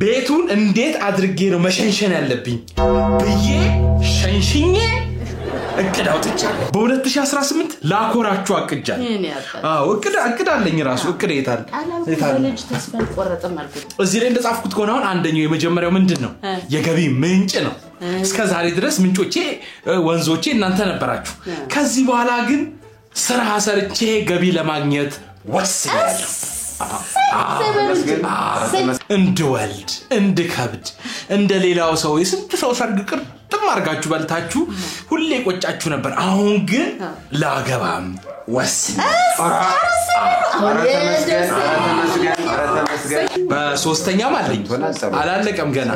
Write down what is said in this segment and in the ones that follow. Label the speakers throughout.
Speaker 1: ቤቱን እንዴት አድርጌ ነው መሸንሸን ያለብኝ ብዬ ሸንሽኜ እቅድ አውጥቻለሁ በ2018 ላኮራችሁ አቅጃለሁ እቅድ አለኝ ራሱ እቅድ የታል
Speaker 2: ልጅ ተስፋ ቆረጠም አልኩት
Speaker 1: እዚህ ላይ እንደጻፍኩት ከሆነ አሁን አንደኛው የመጀመሪያው ምንድነው የገቢ ምንጭ ነው እስከ ዛሬ ድረስ ምንጮቼ ወንዞቼ እናንተ ነበራችሁ ከዚህ በኋላ ግን ስራ ሰርቼ ገቢ ለማግኘት ወስኛለሁ እንድወልድ እንድከብድ እንደሌላው ሰው የስንት ሰው ሰርግ ቅርጥም አርጋችሁ በልታችሁ ሁሌ ቆጫችሁ ነበር አሁን ግን ላገባም ወስኛለሁ በሶስተኛም አለኝ አላለቀም ገና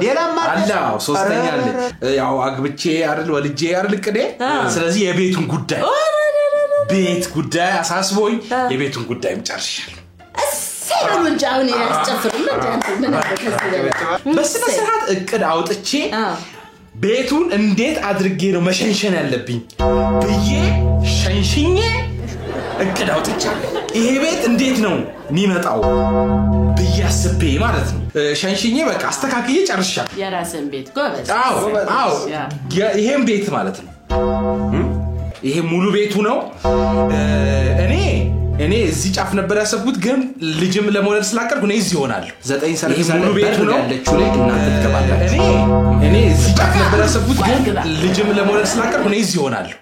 Speaker 1: አላው ሶስተኛ አለ ያው አግብቼ አይደል ወልጄ አይደል ቅዴ ስለዚህ የቤቱን ጉዳይ ቤት ጉዳይ አሳስቦኝ የቤቱን ጉዳይም ጨርሻለሁ
Speaker 2: ሰሩን ጃውን ያስጨፍሩም ምን
Speaker 1: በስነ ስርዓት እቅድ አውጥቼ ቤቱን እንዴት አድርጌ ነው መሸንሸን ያለብኝ ብዬ ሸንሽኜ እቅድ አውጥቻለሁ ይሄ ቤት እንዴት ነው የሚመጣው በያስቤ ማለት ነው ሸንሽኜ በቃ አስተካክዬ ጨርሻለሁ
Speaker 2: የራስን ቤት ጎበዝ
Speaker 1: አዎ ይሄን ቤት ማለት ነው ይሄ ሙሉ ቤቱ ነው እኔ እዚህ ጫፍ ነበር ያሰብኩት ግን ልጅም ለሞለድ ስላቀርኩ ነው እዚህ ሆናለሁ 9 ሰርቪስ ሙሉ ቤቱ ነው ያለችው ላይ እናንተ ተቀባላችሁ እኔ እዚህ ጫፍ ነበር ያሰብኩት ግን ልጅም ለሞለድ ስላቀርኩ ነው እዚህ ሆናለሁ